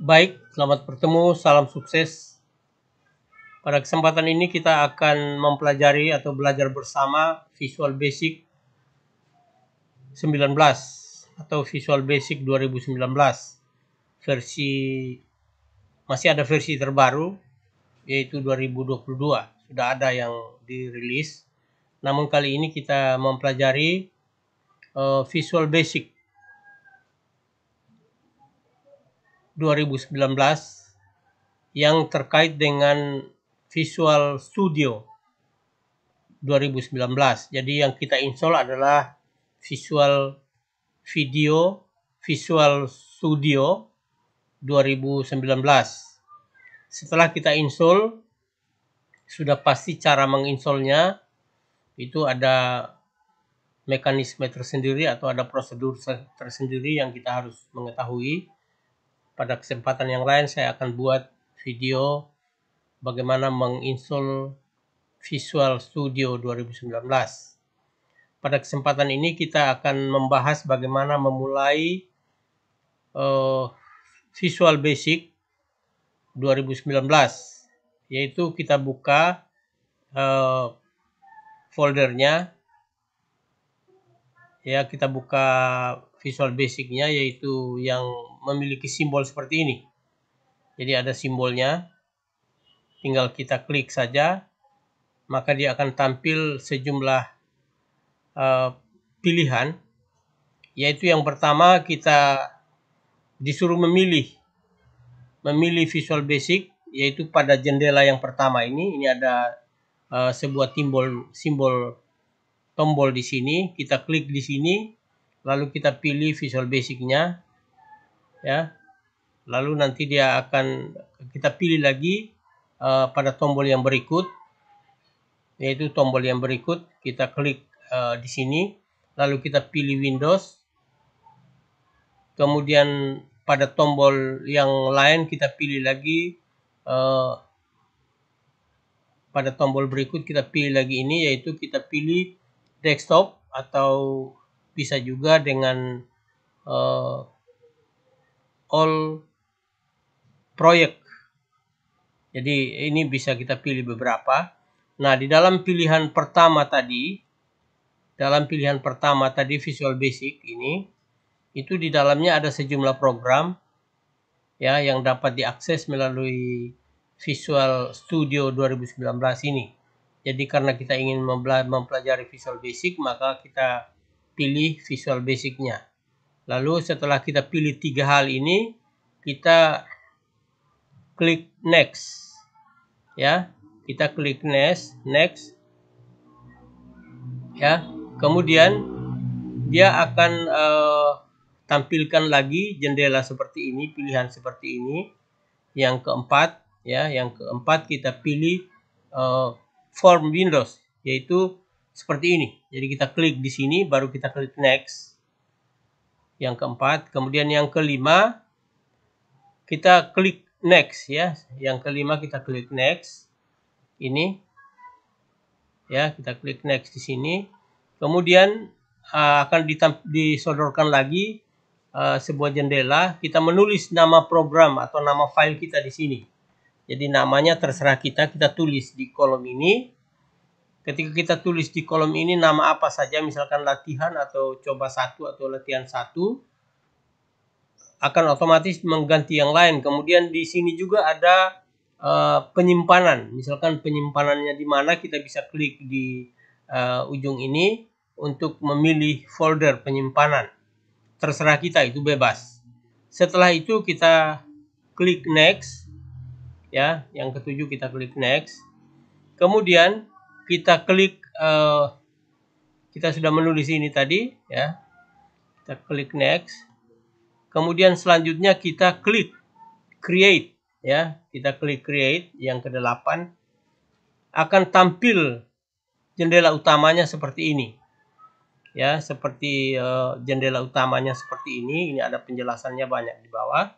Baik, selamat bertemu, salam sukses. Pada kesempatan ini kita akan mempelajari atau belajar bersama Visual Basic 19 atau Visual Basic 2019. Masih ada versi terbaru, yaitu 2022. Sudah ada yang dirilis. Namun kali ini kita mempelajari Visual Basic 2019 yang terkait dengan Visual Studio 2019. Jadi yang kita install adalah Visual Studio 2019. Setelah kita install, sudah pasti cara menginstallnya itu ada mekanisme tersendiri atau ada prosedur tersendiri yang kita harus mengetahui. Pada kesempatan yang lain saya akan buat video bagaimana menginstall Visual Studio 2019. Pada kesempatan ini kita akan membahas bagaimana memulai Visual Basic 2019, yaitu kita buka foldernya, ya, kita buka Visual Basic-nya, yaitu yang memiliki simbol seperti ini. Jadi ada simbolnya, tinggal kita klik saja, maka dia akan tampil sejumlah pilihan, yaitu yang pertama kita disuruh memilih Visual Basic, yaitu pada jendela yang pertama ini ada sebuah simbol tombol di sini. Kita klik di sini, lalu kita pilih Visual Basic-nya, ya. Lalu nanti kita pilih lagi pada tombol yang berikut, yaitu tombol yang berikut. Kita klik di sini, lalu kita pilih Windows. Kemudian pada tombol yang lain kita pilih lagi, pada tombol berikut kita pilih lagi ini, yaitu kita pilih desktop, atau bisa juga dengan all project. Jadi ini bisa kita pilih beberapa. Nah, di dalam pilihan pertama tadi Visual Basic ini, itu di dalamnya ada sejumlah program, ya, yang dapat diakses melalui Visual Studio 2019 ini. Jadi karena kita ingin mempelajari Visual Basic, maka kita pilih Visual Basic-nya. Lalu setelah kita pilih 3 hal ini, kita klik next, ya. Kita klik next, ya. Kemudian dia akan tampilkan lagi jendela seperti ini, pilihan seperti ini. Yang keempat, ya, kita pilih form Windows, yaitu seperti ini. Jadi kita klik di sini, baru kita klik next. Yang keempat, kemudian yang kelima kita klik next, ya. Yang kelima kita klik next. Ini, ya, kita klik next di sini. Kemudian akan disodorkan lagi sebuah jendela. Kita menulis nama program atau nama file kita di sini. Jadi namanya terserah kita tulis di kolom ini. Ketika kita tulis di kolom ini nama apa saja, misalkan latihan atau coba 1 atau latihan 1, akan otomatis mengganti yang lain. Kemudian di sini juga ada penyimpanan. Misalkan penyimpanannya di mana, kita bisa klik di ujung ini untuk memilih folder penyimpanan. Terserah kita, itu bebas. Setelah itu kita klik next, ya. Yang ketujuh kita klik next. Kemudian kita klik kita sudah menulis ini tadi, ya. Kita klik next. Kemudian selanjutnya kita klik create, ya. Kita klik create, yang ke-8. Akan tampil jendela utamanya seperti ini, ya, seperti jendela utamanya seperti ini. Ini ada penjelasannya banyak di bawah.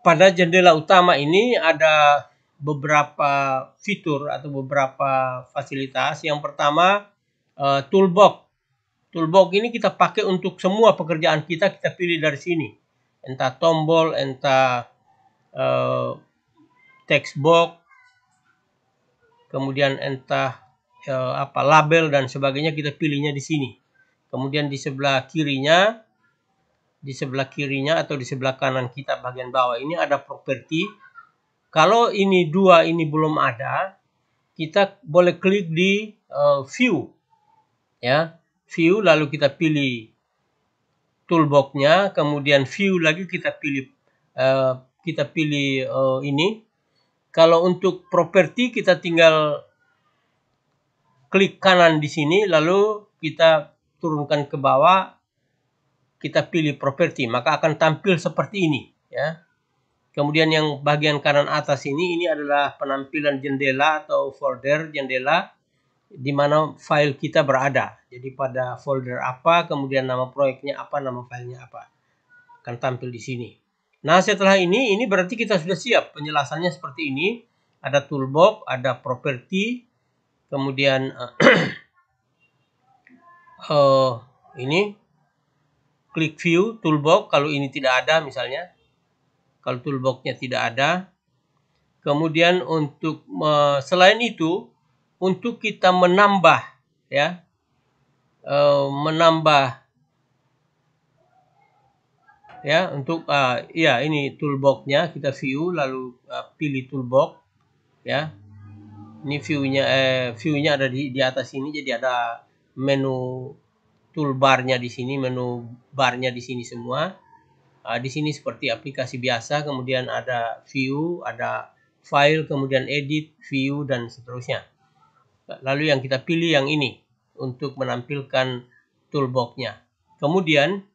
Pada jendela utama ini ada beberapa fitur atau beberapa fasilitas. Yang pertama, toolbox. Toolbox ini kita pakai untuk semua pekerjaan kita pilih dari sini. entah tombol, entah text box, kemudian entah label dan sebagainya, kita pilihnya di sini. Kemudian di sebelah kirinya atau di sebelah kanan kita bagian bawah ini ada properti. Kalau ini dua ini belum ada, kita boleh klik di view, ya, view, lalu kita pilih toolbox-nya, kemudian view lagi kita pilih ini. Kalau untuk properti kita tinggal klik kanan di sini, lalu kita turunkan ke bawah, kita pilih properti, maka akan tampil seperti ini, ya. Kemudian yang bagian kanan atas ini adalah penampilan jendela atau folder jendela di mana file kita berada. Jadi pada folder apa, kemudian nama proyeknya apa, nama filenya apa, akan tampil di sini. Nah, setelah ini berarti kita sudah siap. Penjelasannya seperti ini. Ada toolbox, ada properti, kemudian ini klik view toolbox kalau ini tidak ada misalnya. Kalau toolbox-nya tidak ada. Kemudian untuk selain itu, untuk kita menambah, ya, untuk ini toolbox-nya, kita view lalu pilih toolbox, ya. Ini view-nya ada di atas ini, jadi ada menu toolbar-nya di sini, menu bar-nya di sini semua. Di sini seperti aplikasi biasa, kemudian ada view, ada file, kemudian edit, view, dan seterusnya. Lalu yang kita pilih yang ini untuk menampilkan toolbox-nya. Kemudian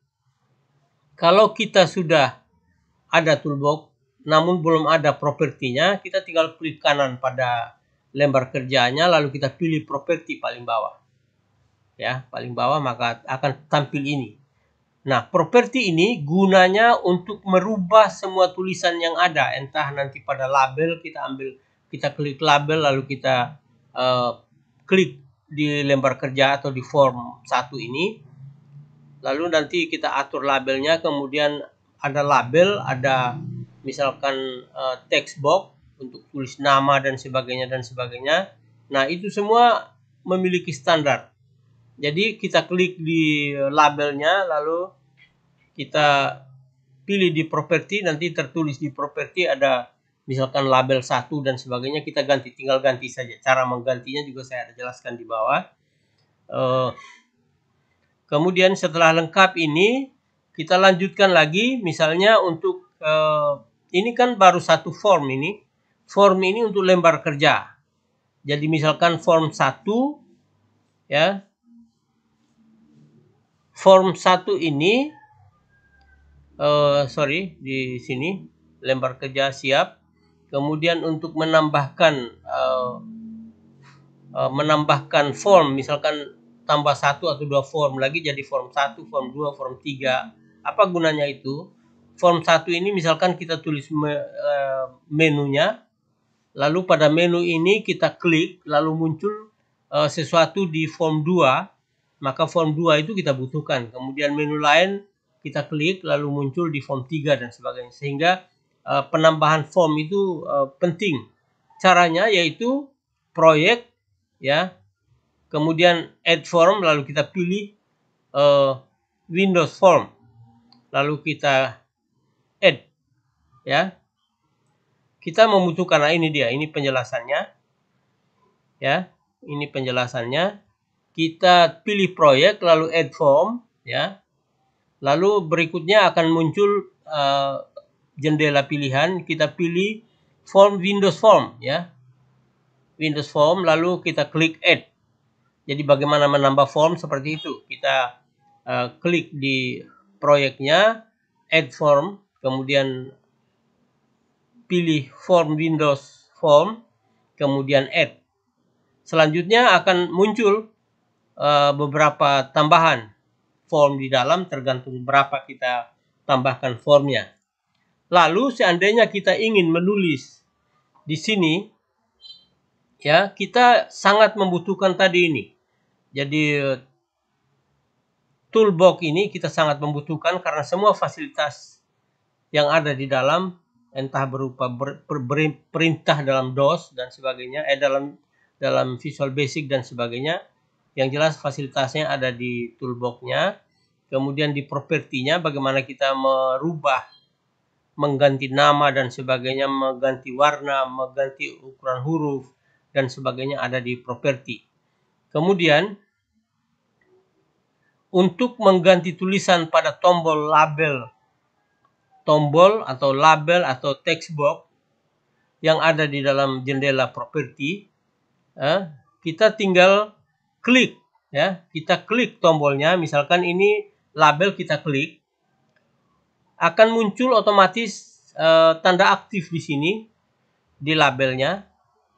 kalau kita sudah ada toolbox namun belum ada propertinya, kita tinggal klik kanan pada lembar kerjanya, lalu kita pilih properti paling bawah. Ya, paling bawah, maka akan tampil ini. Nah, properti ini gunanya untuk merubah semua tulisan yang ada, entah nanti pada label kita klik label, lalu kita klik di lembar kerja atau di form 1 ini, lalu nanti kita atur labelnya, kemudian ada label, ada misalkan text box untuk tulis nama dan sebagainya. Nah, itu semua memiliki standar. Jadi kita klik di labelnya, lalu kita pilih di properti, nanti tertulis di properti ada misalkan label 1 dan sebagainya, kita tinggal ganti saja. Cara menggantinya juga saya ada jelaskan di bawah. Kemudian setelah lengkap ini, kita lanjutkan lagi, misalnya untuk ini kan baru satu form ini. Form ini untuk lembar kerja. Jadi misalkan form 1, ya. Form 1 ini di sini lembar kerja siap. Kemudian untuk menambahkan form, misalkan tambah 1 atau 2 form lagi jadi form 1, form 2, form 3. Apa gunanya itu? Form 1 ini misalkan kita tulis menunya, lalu pada menu ini kita klik, lalu muncul sesuatu di form 2, maka form 2 itu kita butuhkan. Kemudian menu lain kita klik, lalu muncul di form 3 dan sebagainya. Sehingga penambahan form itu penting. Caranya yaitu proyek, ya. Kemudian add form, lalu kita pilih Windows Form. Lalu kita add, ya. Kita membutuhkan, ini dia, ini penjelasannya. Ya, ini penjelasannya. Kita pilih proyek, lalu add form, ya. Lalu berikutnya akan muncul jendela pilihan, kita pilih form Windows Form, ya. Windows Form, lalu kita klik add. Jadi bagaimana menambah form seperti itu. Kita klik di proyeknya, add form, kemudian pilih form Windows Form, kemudian add. Selanjutnya akan muncul beberapa tambahan form di dalam, tergantung berapa kita tambahkan formnya. Lalu seandainya kita ingin menulis di sini, ya, kita sangat membutuhkan tadi ini. Jadi toolbox ini kita sangat membutuhkan karena semua fasilitas yang ada di dalam, entah berupa perintah dalam DOS dan sebagainya, dalam Visual Basic dan sebagainya. Yang jelas fasilitasnya ada di toolbox-nya. Kemudian di propertinya, bagaimana kita merubah, mengganti nama dan sebagainya, mengganti warna, mengganti ukuran huruf dan sebagainya ada di properti. Kemudian untuk mengganti tulisan pada tombol atau label atau text box yang ada di dalam jendela properti, kita tinggal klik, ya, kita klik tombolnya. Misalkan ini label, kita klik, akan muncul otomatis tanda aktif di sini di labelnya,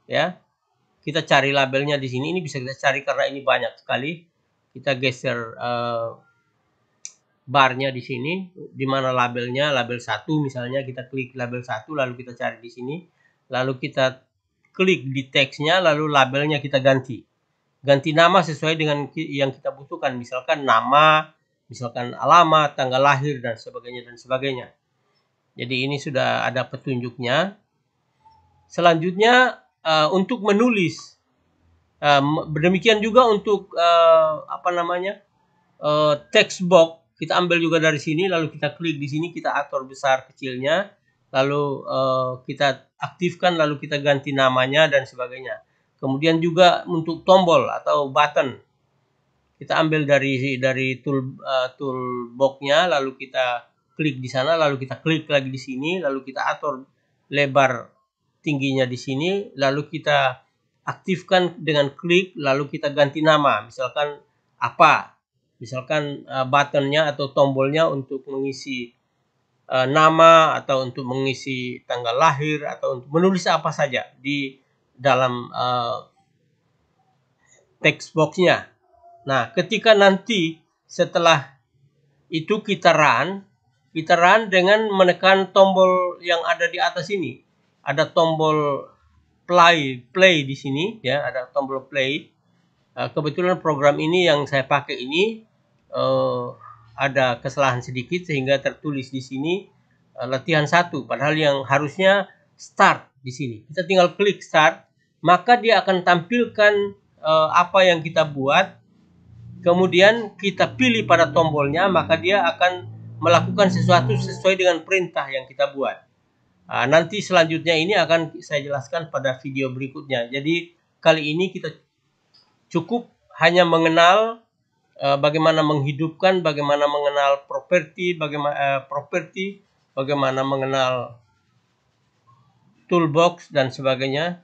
ya. Kita cari labelnya di sini. Ini bisa kita cari karena ini banyak sekali. Kita geser barnya di sini, di mana labelnya, label 1 misalnya, kita klik label 1, lalu kita cari di sini, lalu kita klik di teksnya, lalu labelnya kita ganti nama sesuai dengan yang kita butuhkan, misalkan nama, misalkan alamat, tanggal lahir, dan sebagainya. Jadi ini sudah ada petunjuknya. Selanjutnya untuk menulis, demikian juga untuk text box, kita ambil juga dari sini, lalu kita klik di sini, kita atur besar kecilnya, lalu kita aktifkan, lalu kita ganti namanya dan sebagainya. Kemudian juga untuk tombol atau button, kita ambil dari toolbox-nya, lalu kita klik di sana, lalu kita klik lagi di sini, lalu kita atur lebar tingginya di sini, lalu kita aktifkan dengan klik, lalu kita ganti nama, misalkan apa, misalkan buttonnya atau tombolnya untuk mengisi nama, atau untuk mengisi tanggal lahir, atau untuk menulis apa saja di dalam text box-nya. Nah, ketika nanti setelah itu kita run dengan menekan tombol yang ada di atas ini. Ada tombol play di sini, ya, ada tombol play. Kebetulan program ini yang saya pakai ini ada kesalahan sedikit sehingga tertulis di sini latihan 1, padahal yang harusnya start di sini. Kita tinggal klik start, maka dia akan tampilkan apa yang kita buat. Kemudian kita pilih pada tombolnya, maka dia akan melakukan sesuatu sesuai dengan perintah yang kita buat. Nanti selanjutnya ini akan saya jelaskan pada video berikutnya. Jadi kali ini kita cukup hanya mengenal bagaimana menghidupkan, bagaimana mengenal properti, bagaimana mengenal toolbox dan sebagainya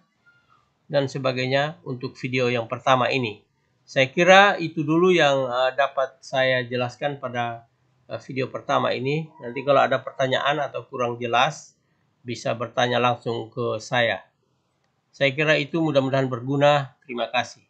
untuk video yang pertama ini. Saya kira itu dulu yang dapat saya jelaskan pada video pertama ini. Nanti kalau ada pertanyaan atau kurang jelas, bisa bertanya langsung ke saya. Saya kira itu mudah-mudahan berguna. Terima kasih.